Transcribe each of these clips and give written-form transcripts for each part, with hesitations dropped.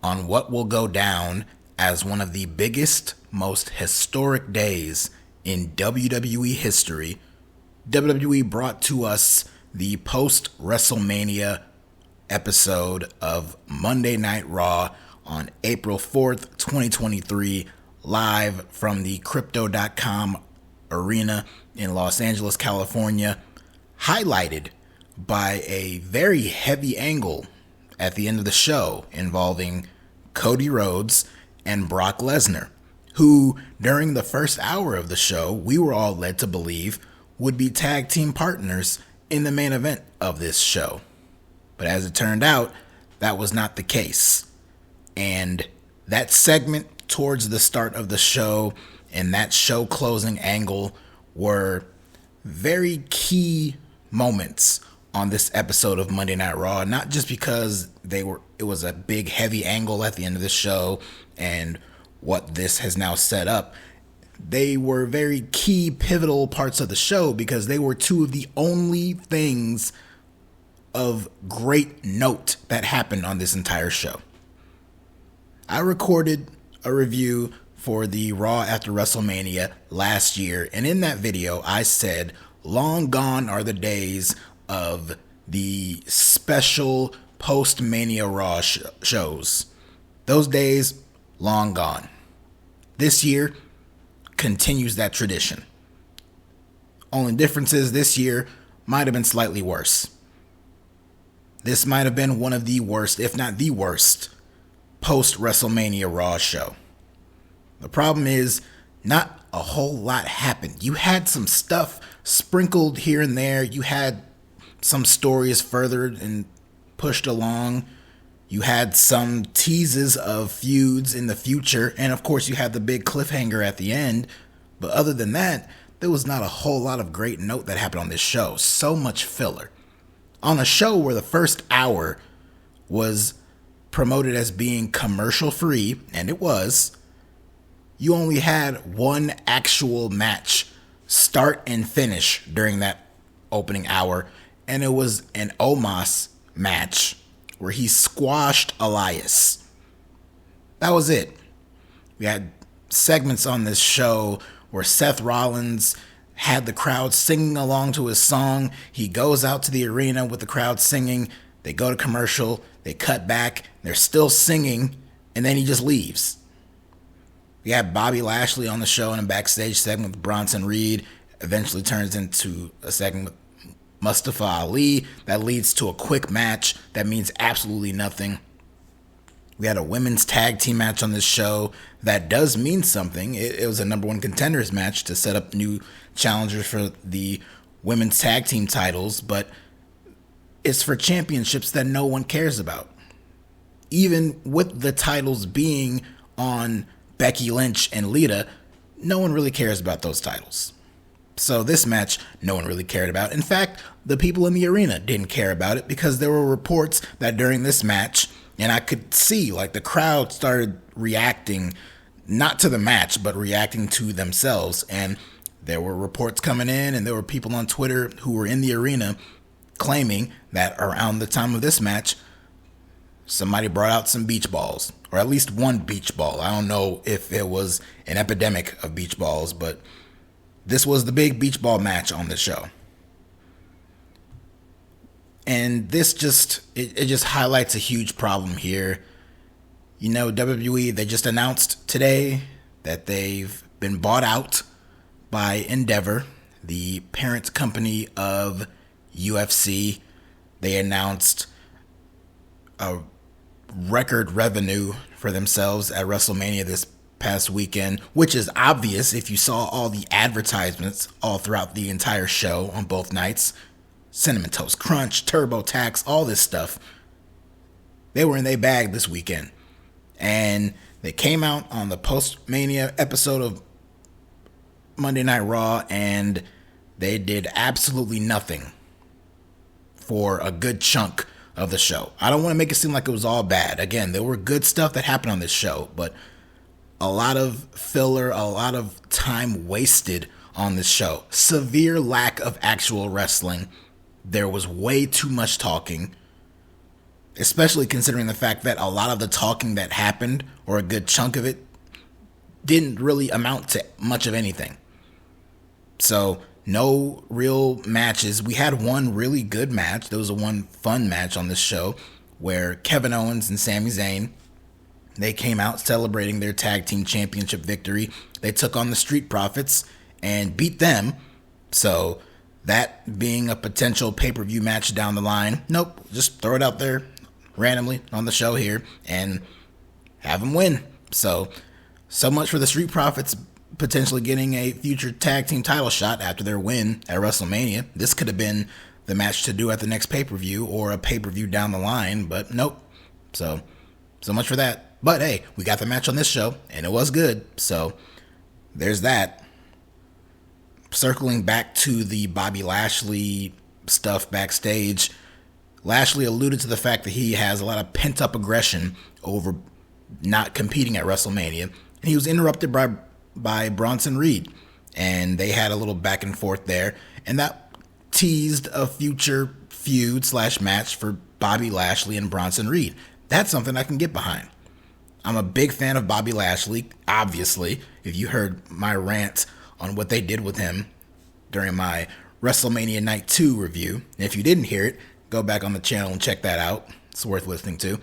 on what will go down as one of the biggest, most historic days in WWE history. WWE brought to us the post WrestleMania episode of Monday Night Raw on April 4th, 2023, live from the Crypto.com arena in Los Angeles, California, highlighted by a very heavy angle at the end of the show involving Cody Rhodes and Brock Lesnar, who during the first hour of the show we were all led to believe would be tag team partners in the main event of this show. But as it turned out, that was not the case. And that segment towards the start of the show and that show closing angle were very key moments on this episode of Monday Night Raw, not just because it was a big heavy angle at the end of the show and what this has now set up. They were very key pivotal parts of the show because they were two of the only things of great note that happened on this entire show. I recorded a review for the Raw after WrestleMania last year, and in that video I said, long gone are the days of the special Post Mania RAW shows. Those days, long gone. This year continues that tradition. Only difference is this year might have been slightly worse. This might have been one of the worst, if not the worst, post WrestleMania Raw show. The problem is, not a whole lot happened. You had some stuff sprinkled here and there. You had some stories furthered and pushed along. You had some teases of feuds in the future. And of course, you had the big cliffhanger at the end. But other than that, there was not a whole lot of great note that happened on this show. So much filler. On a show where the first hour was promoted as being commercial free, and it was, you only had one actual match start and finish during that opening hour, and it was an Omos match where he squashed Elias. That was it. We had segments on this show where Seth Rollins had the crowd singing along to his song. He goes out to the arena with the crowd singing. They go to commercial. They cut back. They're still singing, and then he just leaves. We had Bobby Lashley on the show in a backstage segment with Bronson Reed. Eventually turns into a segment with Mustafa Ali that leads to a quick match that means absolutely nothing. We had a women's tag team match on this show that does mean something. It was a number one contenders match to set up new challengers for the women's tag team titles, but it's for championships that no one cares about. Even with the titles being on Becky Lynch and Lita, no one really cares about those titles. So this match, no one really cared about. In fact, the people in the arena didn't care about it because there were reports that during this match, and I could see like the crowd started reacting, not to the match, but reacting to themselves. And there were reports coming in, and there were people on Twitter who were in the arena claiming that around the time of this match, somebody brought out some beach balls, or at least one beach ball. I don't know if it was an epidemic of beach balls, but this was the big beach ball match on the show. And this just highlights a huge problem here. You know, WWE, they just announced today that they've been bought out by Endeavor, the parent company of UFC. They announced a record revenue for themselves at WrestleMania this past weekend, which is obvious if you saw all the advertisements all throughout the entire show on both nights. Cinnamon Toast Crunch, TurboTax, all this stuff. They were in their bag this weekend. And they came out on the post-Mania episode of Monday Night Raw, and they did absolutely nothing for a good chunk of the show. I don't want to make it seem like it was all bad. Again, there were good stuff that happened on this show, but a lot of filler, a lot of time wasted on this show. Severe lack of actual wrestling. There was way too much talking. especially considering the fact that a lot of the talking that happened, or a good chunk of it, didn't really amount to much of anything. So, no real matches. We had one really good match. There was a one fun match on this show where Kevin Owens and Sami Zayn, they came out celebrating their tag team championship victory. They took on the Street Profits and beat them. So, that being a potential pay-per-view match down the line, nope, just throw it out there randomly on the show here and have them win. So much for the Street Profits potentially getting a future tag team title shot after their win at WrestleMania. This could have been the match to do at the next pay-per-view or a pay-per-view down the line, but nope. So much for that. But hey, we got the match on this show, and it was good. So there's that. Circling back to the Bobby Lashley stuff backstage, Lashley alluded to the fact that he has a lot of pent-up aggression over not competing at WrestleMania, and he was interrupted by Bronson Reed, and they had a little back and forth there, and that teased a future feud/match for Bobby Lashley and Bronson Reed. That's something I can get behind. I'm a big fan of Bobby Lashley, obviously. If you heard my rant on what they did with him during my WrestleMania Night 2 review, and if you didn't hear it, go back on the channel and check that out. It's worth listening to.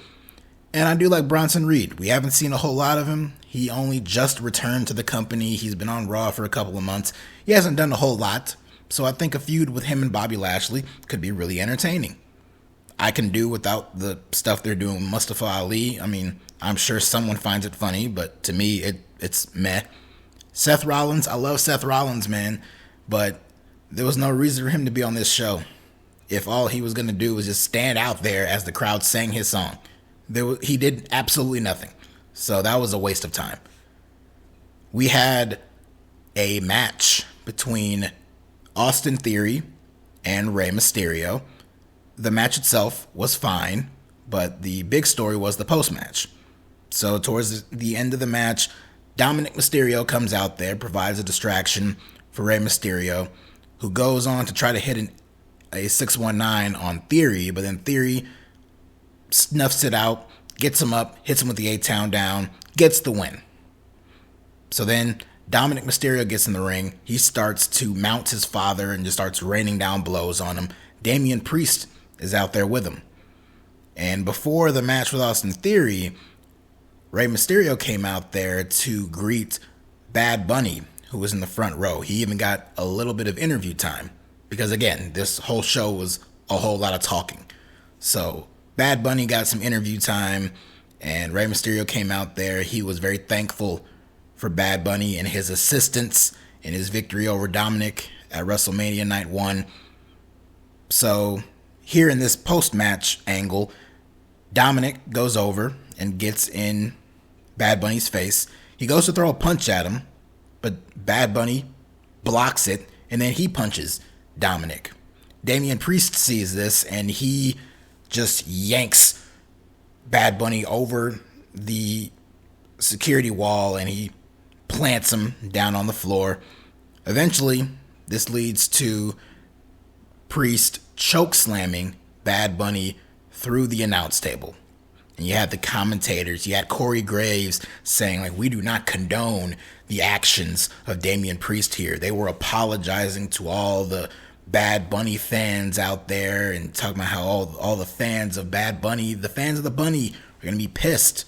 And I do like Bronson Reed. We haven't seen a whole lot of him. He only just returned to the company. He's been on Raw for a couple of months. He hasn't done a whole lot. So I think a feud with him and Bobby Lashley could be really entertaining. I can do without the stuff they're doing with Mustafa Ali. I mean, I'm sure someone finds it funny, but to me, it's meh. Seth Rollins, I love Seth Rollins, man, but there was no reason for him to be on this show. If all he was going to do was just stand out there as the crowd sang his song. He did absolutely nothing. So that was a waste of time. We had a match between Austin Theory and Rey Mysterio. The match itself was fine, but the big story was the post-match. So towards the end of the match, Dominic Mysterio comes out there, provides a distraction for Rey Mysterio, who goes on to try to hit a 619 on Theory, but then Theory snuffs it out, gets him up, hits him with the A-Town down, gets the win. So then Dominic Mysterio gets in the ring. He starts to mount his father and just starts raining down blows on him. Damian Priest is out there with him. And before the match with Austin Theory, Rey Mysterio came out there to greet Bad Bunny, who was in the front row. He even got a little bit of interview time because, again, this whole show was a whole lot of talking. So Bad Bunny got some interview time, and Rey Mysterio came out there. He was very thankful for Bad Bunny and his assistance in his victory over Dominic at WrestleMania Night 1. So here in this post-match angle, Dominic goes over and gets in Bad Bunny's face. He goes to throw a punch at him, but Bad Bunny blocks it, and then he punches Dominic. Damian Priest sees this, and he just yanks Bad Bunny over the security wall, and he plants him down on the floor. Eventually, this leads to Priest choke slamming Bad Bunny through the announce table. And you had the commentators, you had Corey Graves saying, like, we do not condone the actions of Damian Priest here. They were apologizing to all the Bad Bunny fans out there and talking about how all the fans of Bad Bunny, the fans of the Bunny, are going to be pissed.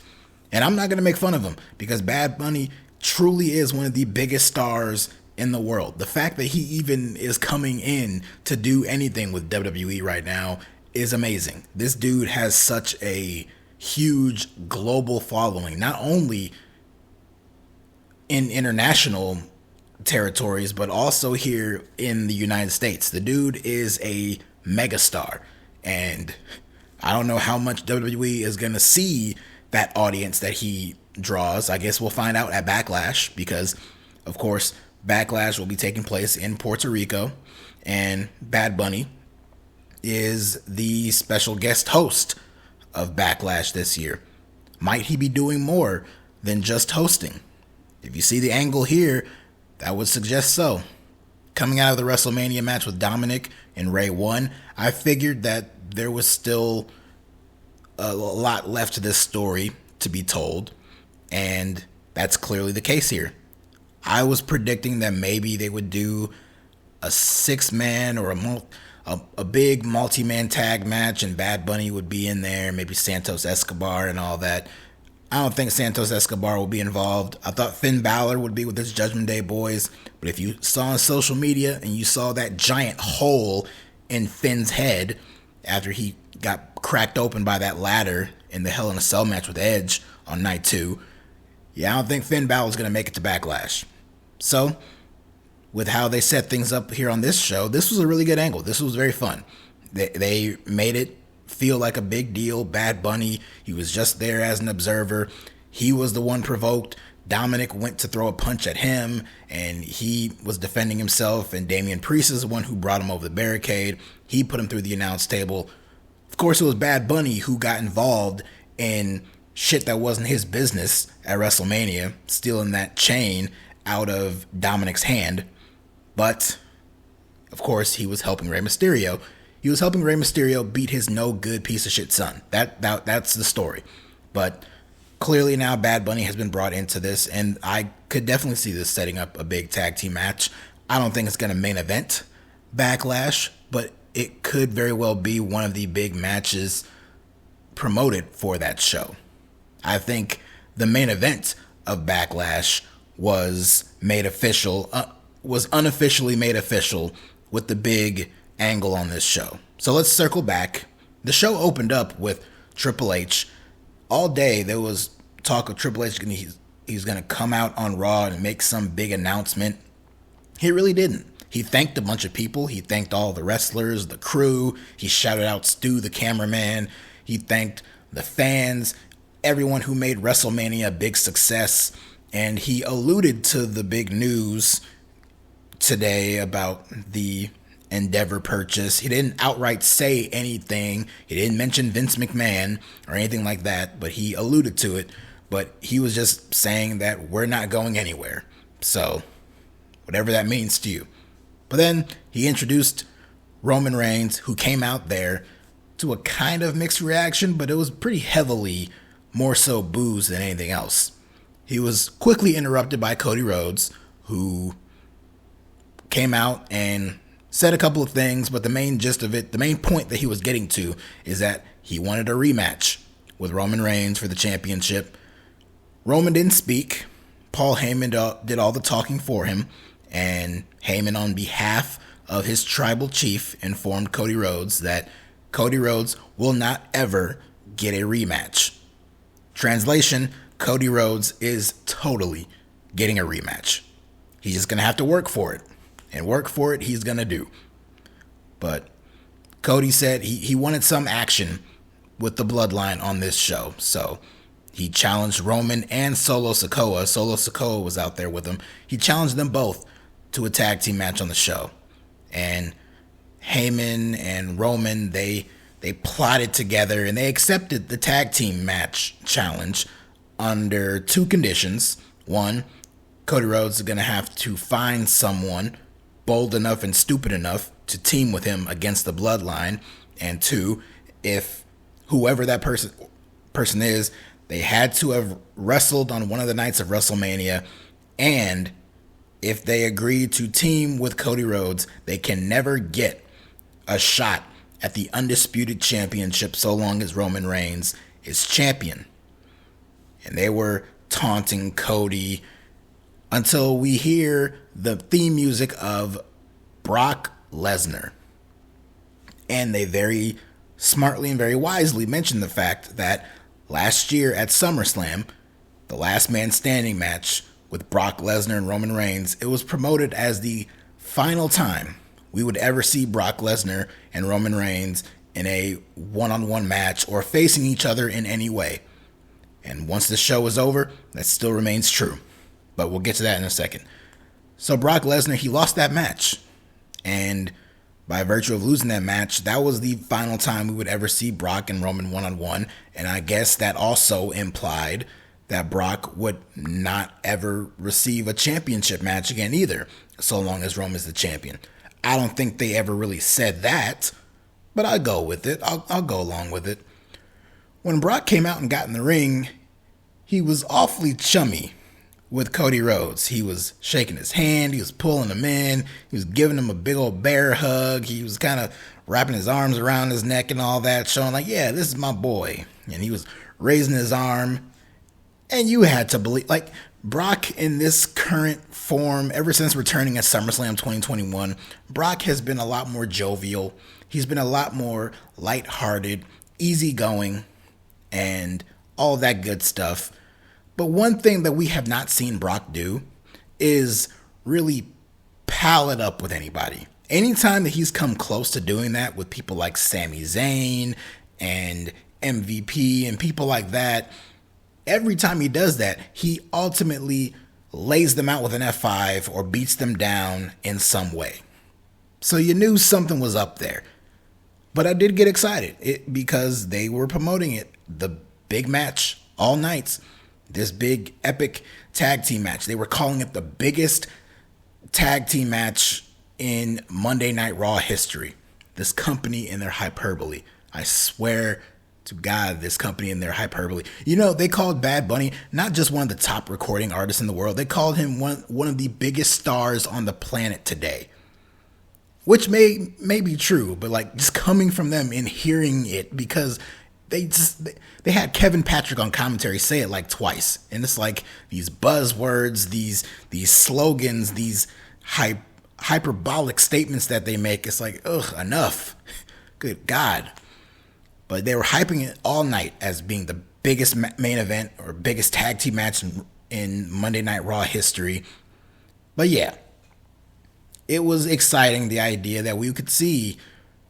And I'm not going to make fun of him because Bad Bunny truly is one of the biggest stars in the world. The fact that he even is coming in to do anything with WWE right now is amazing. This dude has such a huge global following, not only in international territories, but also here in the United States. The dude is a megastar, and I don't know how much WWE is going to see that audience that he draws. I guess we'll find out at Backlash because, of course, Backlash will be taking place in Puerto Rico, and Bad Bunny is the special guest host of Backlash this year. Might he be doing more than just hosting? If you see the angle here, that would suggest so. Coming out of the WrestleMania match with Dominic and Rey 1, I figured that there was still a lot left to this story to be told, and that's clearly the case here. I was predicting that maybe they would do a 6-man or a big multi-man tag match, and Bad Bunny would be in there, maybe Santos Escobar and all that. I don't think Santos Escobar will be involved. I thought Finn Balor would be with his Judgment Day boys, but if you saw on social media and you saw that giant hole in Finn's head after he got cracked open by that ladder in the Hell in a Cell match with Edge on night 2, yeah, I don't think Finn Balor's going to make it to Backlash. So, with how they set things up here on this show, this was a really good angle. This was very fun. They made it feel like a big deal. Bad Bunny, he was just there as an observer. He was the one provoked. Dominic went to throw a punch at him, and he was defending himself, and Damian Priest is the one who brought him over the barricade. He put him through the announce table. Of course, it was Bad Bunny who got involved in shit that wasn't his business at WrestleMania, stealing that chain out of Dominic's hand. But, of course, he was helping Rey Mysterio. He was helping Rey Mysterio beat his no-good piece of shit son. That's the story. But clearly now Bad Bunny has been brought into this, and I could definitely see this setting up a big tag team match. I don't think it's going to main event Backlash, but it could very well be one of the big matches promoted for that show. I think the main event of Backlash was made official, was unofficially made official with the big angle on this show. So let's circle back. The show opened up with Triple H. All day there was talk of Triple H. He's going to come out on Raw and make some big announcement. He really didn't. He thanked a bunch of people. He thanked all the wrestlers, the crew. He shouted out Stu, the cameraman. He thanked the fans, everyone who made WrestleMania a big success. And he alluded to the big news today about the Endeavor purchase. He didn't outright say anything. He didn't mention Vince McMahon or anything like that, but he alluded to it. But he was just saying that we're not going anywhere. So, whatever that means to you. But then he introduced Roman Reigns, who came out there to a kind of mixed reaction, but it was pretty heavily more so boos than anything else. He was quickly interrupted by Cody Rhodes, who came out and said a couple of things, but the main gist of it, the main point that he was getting to is that he wanted a rematch with Roman Reigns for the championship. Roman didn't speak. Paul Heyman did all the talking for him, and Heyman, on behalf of his tribal chief, informed Cody Rhodes that Cody Rhodes will not ever get a rematch. Translation, Cody Rhodes is totally getting a rematch. He's just going to have to work for it. And work for it he's going to do. But Cody said he wanted some action with the Bloodline on this show. So he challenged Roman and Solo Sikoa. Solo Sikoa was out there with him. He challenged them both to a tag team match on the show. And Heyman and Roman, they plotted together and they accepted the tag team match challenge under 2 conditions. 1, Cody Rhodes is going to have to find someone bold enough and stupid enough to team with him against the Bloodline. And 2, if whoever that person is, they had to have wrestled on one of the nights of WrestleMania. And if they agree to team with Cody Rhodes, they can never get a shot at the Undisputed Championship so long as Roman Reigns is champion. And they were taunting Cody until we hear the theme music of Brock Lesnar. And they very smartly and very wisely mentioned the fact that last year at SummerSlam, the last man standing match with Brock Lesnar and Roman Reigns, it was promoted as the final time we would ever see Brock Lesnar and Roman Reigns in a one-on-one match or facing each other in any way. And once the show is over, that still remains true. But we'll get to that in a second. So Brock Lesnar, he lost that match. And by virtue of losing that match, that was the final time we would ever see Brock and Roman one-on-one. And I guess that also implied that Brock would not ever receive a championship match again either, so long as Roman's the champion. I don't think they ever really said that, but I'll go with it. I'll go along with it. When Brock came out and got in the ring, he was awfully chummy with Cody Rhodes. He was shaking his hand, he was pulling him in, he was giving him a big old bear hug, he was kind of wrapping his arms around his neck and all that, showing like, yeah, this is my boy. And he was raising his arm, and you had to believe, like, Brock in this current form, ever since returning at SummerSlam 2021, Brock has been a lot more jovial. He's been a lot more lighthearted, easygoing, and all that good stuff. But one thing that we have not seen Brock do is really pal it up with anybody. Anytime that he's come close to doing that with people like Sami Zayn and MVP and people like that, every time he does that, he ultimately lays them out with an F5 or beats them down in some way. So you knew something was up there. But I did get excited because they were promoting it, the big match, all nights, this big epic tag team match. They were calling it the biggest tag team match in Monday Night Raw history. This company in their hyperbole. I swear to God, this company in their hyperbole. You know, they called Bad Bunny not just one of the top recording artists in the world. They called him one of the biggest stars on the planet today. Which may be true, but like just coming from them and hearing it, because they had Kevin Patrick on commentary say it like twice. And it's like these buzzwords, these slogans, these hyperbolic statements that they make. It's like, ugh, enough. Good God. But they were hyping it all night as being the biggest main event or biggest tag team match in Monday Night Raw history. But yeah, it was exciting, the idea that we could see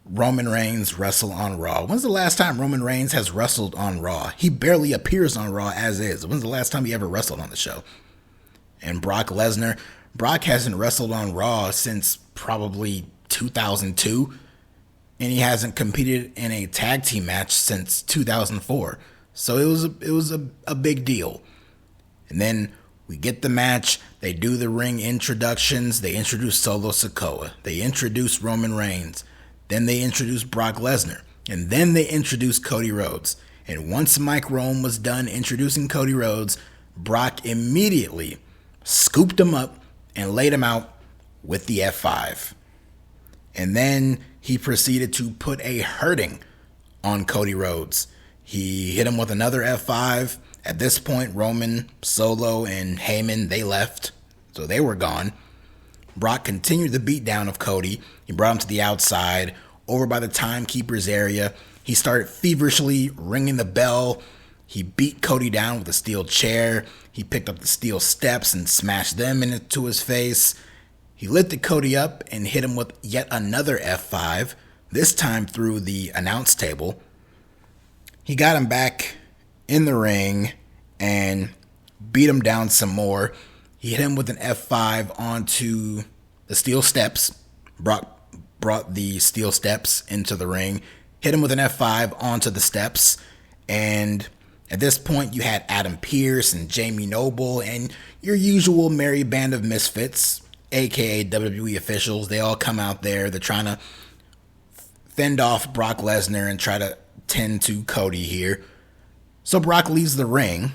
Roman Reigns wrestle on Raw. When's the last time Roman Reigns has wrestled on Raw? He barely appears on Raw as is. When's the last time he ever wrestled on the show? And Brock Lesnar. Brock hasn't wrestled on Raw since probably 2002. And he hasn't competed in a tag team match since 2004. So it was a big deal. And then we get the match. They do the ring introductions. They introduce Solo Sikoa. They introduce Roman Reigns. Then they introduce Brock Lesnar. And then they introduce Cody Rhodes. And once Mike Rome was done introducing Cody Rhodes, Brock immediately scooped him up and laid him out with the F5. And then he proceeded to put a hurting on Cody Rhodes. He hit him with another F5. At this point, Roman, Solo, and Heyman, they left. So they were gone. Brock continued the beatdown of Cody. He brought him to the outside, over by the timekeeper's area. He started feverishly ringing the bell. He beat Cody down with a steel chair. He picked up the steel steps and smashed them into his face. He lifted Cody up and hit him with yet another F5, this time through the announce table. He got him back in the ring and beat him down some more. He hit him with an F5 onto the steel steps. Brock brought the steel steps into the ring, hit him with an F5 onto the steps, and at this point you had Adam Pearce and Jamie Noble and your usual merry band of misfits, aka WWE officials. They all come out there. They're trying to fend off Brock Lesnar and try to tend to Cody here. So Brock leaves the ring,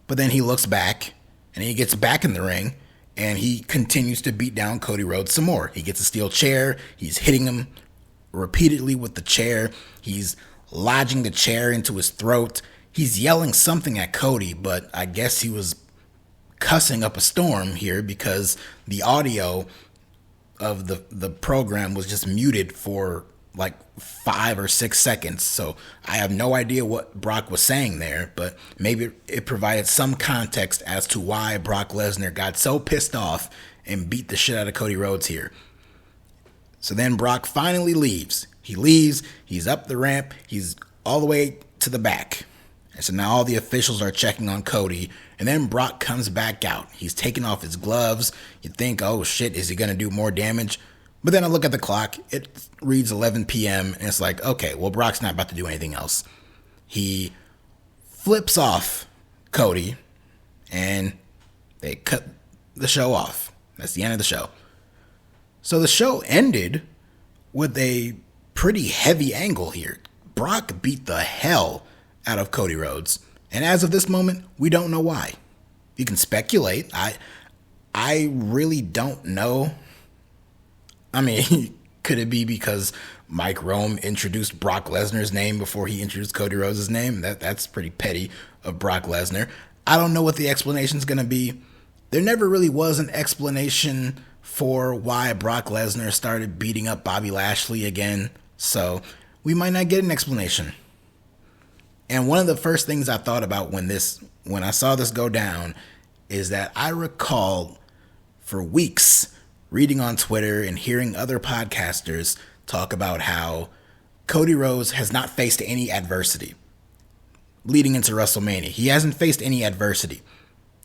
but then he looks back and he gets back in the ring and he continues to beat down Cody Rhodes some more. He gets a steel chair. He's hitting him repeatedly with the chair. He's lodging the chair into his throat. He's yelling something at Cody, but I guess he was cussing up a storm here because the audio of the program was just muted for like 5 or 6 seconds. So I have no idea what Brock was saying there, but maybe it provided some context as to why Brock Lesnar got so pissed off and beat the shit out of Cody Rhodes here. So then Brock finally leaves. He leaves, he's up the ramp, he's all the way to the back. And so now all the officials are checking on Cody, and then Brock comes back out. He's taking off his gloves. You think, oh shit, is he going to do more damage? But then I look at the clock. It reads 11 p.m. and it's like, okay, well, Brock's not about to do anything else. He flips off Cody, and they cut the show off. That's the end of the show. So the show ended with a pretty heavy angle here. Brock beat the hell out of Cody Rhodes. And as of this moment, we don't know why. You can speculate. I really don't know. I mean, could it be because Mike Rome introduced Brock Lesnar's name before he introduced Cody Rhodes' name? That's pretty petty of Brock Lesnar. I don't know what the explanation is going to be. There never really was an explanation for why Brock Lesnar started beating up Bobby Lashley again, so we might not get an explanation. And one of the first things I thought about when I saw this go down is that I recall for weeks reading on Twitter and hearing other podcasters talk about how Cody Rhodes has not faced any adversity leading into WrestleMania. He hasn't faced any adversity.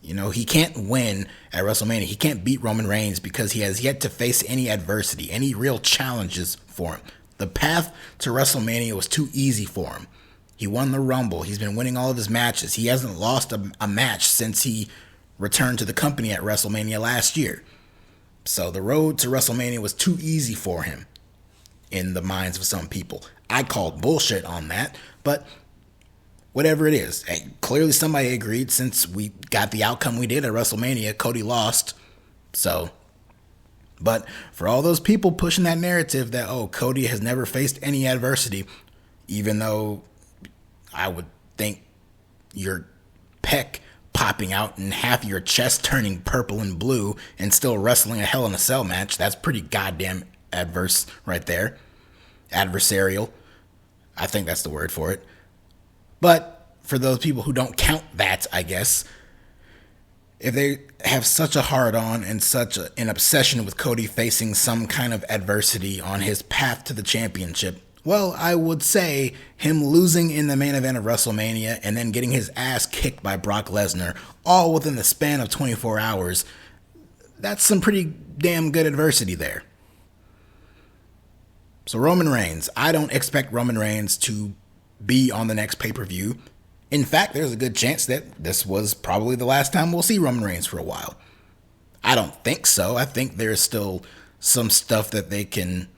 You know, he can't win at WrestleMania. He can't beat Roman Reigns because he has yet to face any adversity, any real challenges for him. The path to WrestleMania was too easy for him. He won the Rumble. He's been winning all of his matches. He hasn't lost a match since he returned to the company at WrestleMania last year. So the road to WrestleMania was too easy for him in the minds of some people. I called bullshit on that, but whatever it is, hey, clearly somebody agreed since we got the outcome we did at WrestleMania. Cody lost. So, but for all those people pushing that narrative that, oh, Cody has never faced any adversity, even though I would think your pec popping out and half your chest turning purple and blue and still wrestling a Hell in a Cell match, that's pretty goddamn adverse right there. Adversarial. I think that's the word for it. But for those people who don't count that, I guess, if they have such a hard-on and such an obsession with Cody facing some kind of adversity on his path to the championship, well, I would say him losing in the main event of WrestleMania and then getting his ass kicked by Brock Lesnar all within the span of 24 hours, that's some pretty damn good adversity there. So Roman Reigns, I don't expect Roman Reigns to be on the next pay-per-view. In fact, there's a good chance that this was probably the last time we'll see Roman Reigns for a while. I don't think so. I think there's still some stuff that they can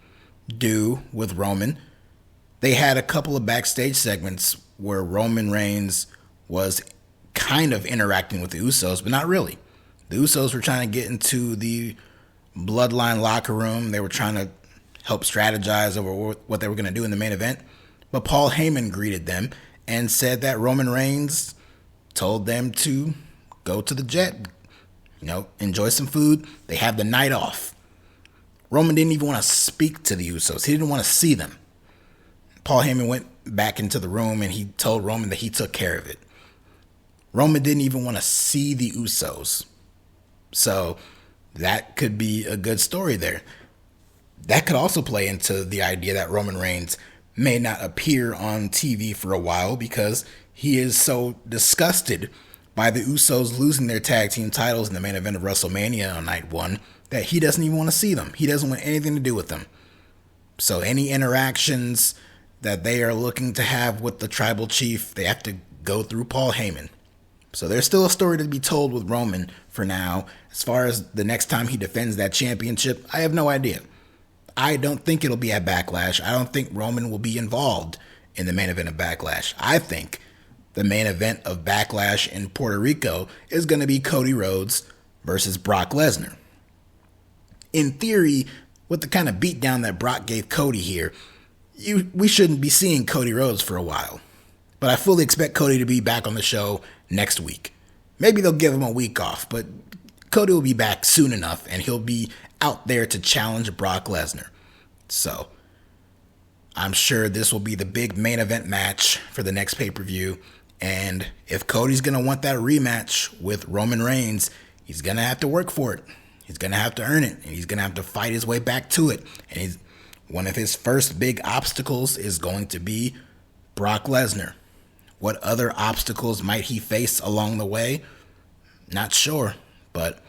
do with Roman. They had a couple of backstage segments where Roman Reigns was kind of interacting with the Usos, but not really. The Usos were trying to get into the Bloodline locker room. They were trying to help strategize over what they were going to do in the main event. But Paul Heyman greeted them and said that Roman Reigns told them to go to the jet, enjoy some food. They have the night off. Roman didn't even want to speak to the Usos. He didn't want to see them. Paul Heyman went back into the room and he told Roman that he took care of it. Roman didn't even want to see the Usos. So that could be a good story there. That could also play into the idea that Roman Reigns may not appear on TV for a while because he is so disgusted by the Usos losing their tag team titles in the main event of WrestleMania on night one that he doesn't even want to see them. He doesn't want anything to do with them. So any interactions that they are looking to have with the tribal chief, they have to go through Paul Heyman. So there's still a story to be told with Roman for now. As far as the next time he defends that championship, I have no idea. I don't think it'll be at Backlash. I don't think Roman will be involved in the main event of Backlash. I think the main event of Backlash in Puerto Rico is going to be Cody Rhodes versus Brock Lesnar. In theory, with the kind of beatdown that Brock gave Cody here, we shouldn't be seeing Cody Rhodes for a while. But I fully expect Cody to be back on the show next week. Maybe they'll give him a week off, but Cody will be back soon enough, and he'll be out there to challenge Brock Lesnar. So, I'm sure this will be the big main event match for the next pay-per-view. And if Cody's going to want that rematch with Roman Reigns, he's going to have to work for it. He's going to have to earn it, and he's going to have to fight his way back to it. And one of his first big obstacles is going to be Brock Lesnar. What other obstacles might he face along the way? Not sure, but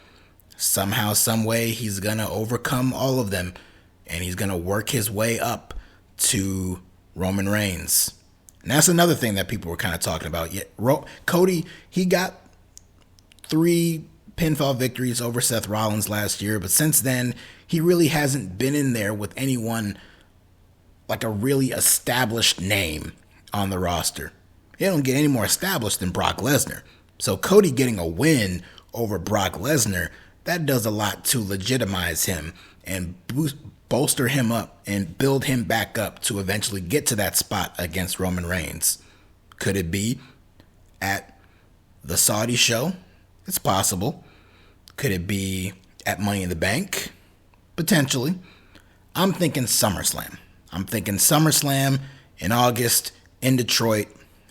somehow, some way, he's going to overcome all of them, and he's going to work his way up to Roman Reigns. And that's another thing that people were kind of talking about. Cody, he got 3 pinfall victories over Seth Rollins last year, but since then, he really hasn't been in there with anyone like a really established name on the roster. He don't get any more established than Brock Lesnar. So Cody getting a win over Brock Lesnar, that does a lot to legitimize him and bolster him up and build him back up to eventually get to that spot against Roman Reigns. Could it be at the Saudi show? It's possible. Could it be at Money in the Bank? Potentially. I'm thinking SummerSlam. I'm thinking SummerSlam in August in Detroit.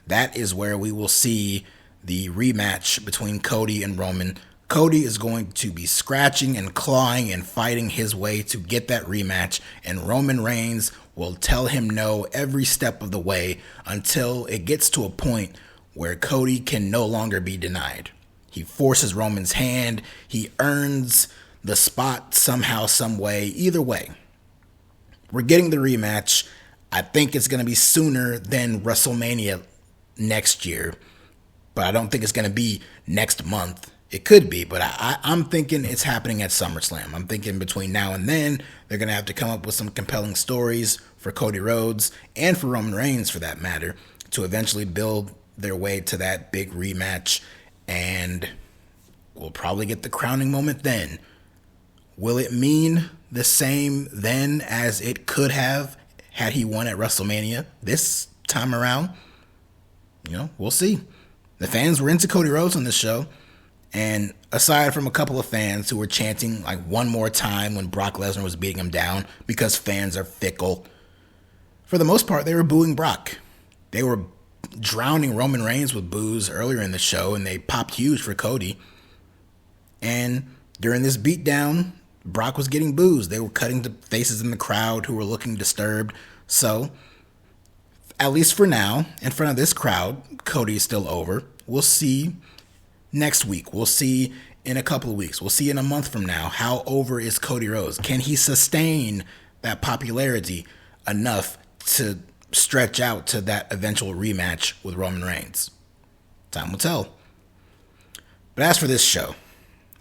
That is where we will see the rematch between Cody and Roman. Cody is going to be scratching and clawing and fighting his way to get that rematch, and Roman Reigns will tell him no every step of the way until it gets to a point where Cody can no longer be denied. He forces Roman's hand. He earns the spot somehow, some way. Either way, we're getting the rematch. I think it's going to be sooner than WrestleMania next year, but I don't think it's going to be next month. It could be, but I'm thinking it's happening at SummerSlam. I'm thinking between now and then, they're going to have to come up with some compelling stories for Cody Rhodes and for Roman Reigns, for that matter, to eventually build their way to that big rematch, and we'll probably get the crowning moment then. Will it mean the same then as it could have had he won at WrestleMania this time around? We'll see. The fans were into Cody Rhodes on this show. And aside from a couple of fans who were chanting like one more time when Brock Lesnar was beating him down because fans are fickle, for the most part, they were booing Brock. They were drowning Roman Reigns with boos earlier in the show, and they popped huge for Cody. And during this beatdown, Brock was getting boos. They were cutting to faces in the crowd who were looking disturbed. So, at least for now, in front of this crowd, Cody is still over. We'll see next week. We'll see in a couple of weeks. We'll see in a month from now. How over is Cody Rhodes? Can he sustain that popularity enough to stretch out to that eventual rematch with Roman Reigns? Time will tell. But as for this show,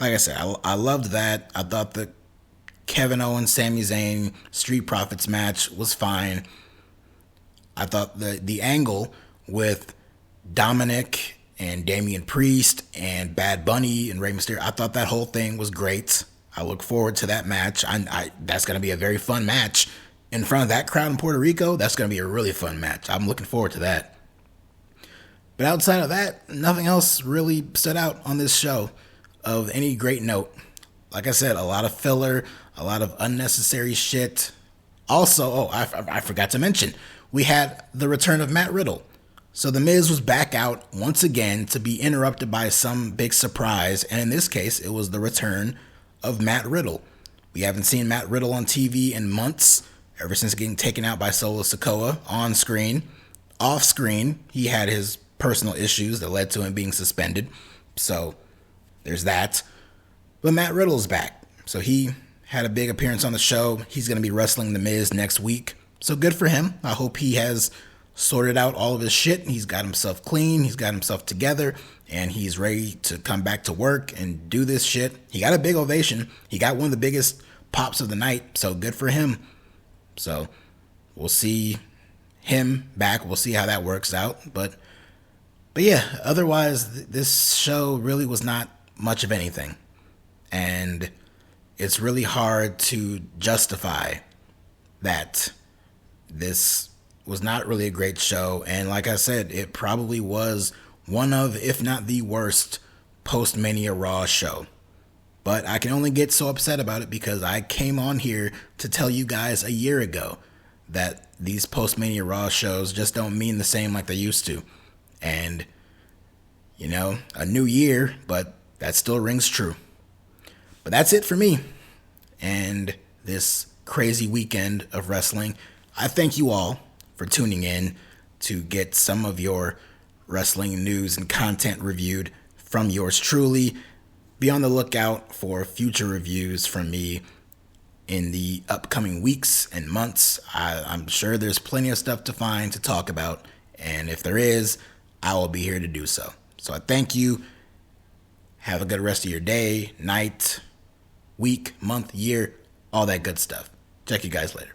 like I said, I loved that. I thought the Kevin Owens, Sami Zayn, Street Profits match was fine. I thought the angle with Dominic and Damian Priest and Bad Bunny and Rey Mysterio, I thought that whole thing was great. I look forward to that match. That's going to be a very fun match. In front of that crowd in Puerto Rico, that's going to be a really fun match. I'm looking forward to that. But outside of that, nothing else really stood out on this show of any great note. Like I said, a lot of filler, a lot of unnecessary shit. Also, I forgot to mention, we had the return of Matt Riddle. So The Miz was back out once again to be interrupted by some big surprise, and in this case, it was the return of Matt Riddle. We haven't seen Matt Riddle on TV in months, ever since getting taken out by Solo Sikoa on screen. Off screen, he had his personal issues that led to him being suspended, so there's that. But Matt Riddle's back, so he had a big appearance on the show. He's going to be wrestling The Miz next week, so good for him. I hope he has sorted out all of his shit. He's got himself clean. He's got himself together, and he's ready to come back to work and do this shit. He got a big ovation. He got one of the biggest pops of the night, so good for him. So we'll see him back. We'll see how that works out. But yeah, otherwise, this show really was not much of anything. And it's really hard to justify that this was not really a great show, and like I said, it probably was one of, if not the worst, Post Mania RAW show. But I can only get so upset about it because I came on here to tell you guys a year ago that these Post Mania RAW shows just don't mean the same like they used to. And, a new year, but that still rings true. But that's it for me and this crazy weekend of wrestling. I thank you all for tuning in to get some of your wrestling news and content reviewed from yours truly. Be on the lookout for future reviews from me in the upcoming weeks and months. I'm sure there's plenty of stuff to find to talk about, and if there is, I will be here to do so. So I thank you. Have a good rest of your day, night, week, month, year, all that good stuff. Check you guys later.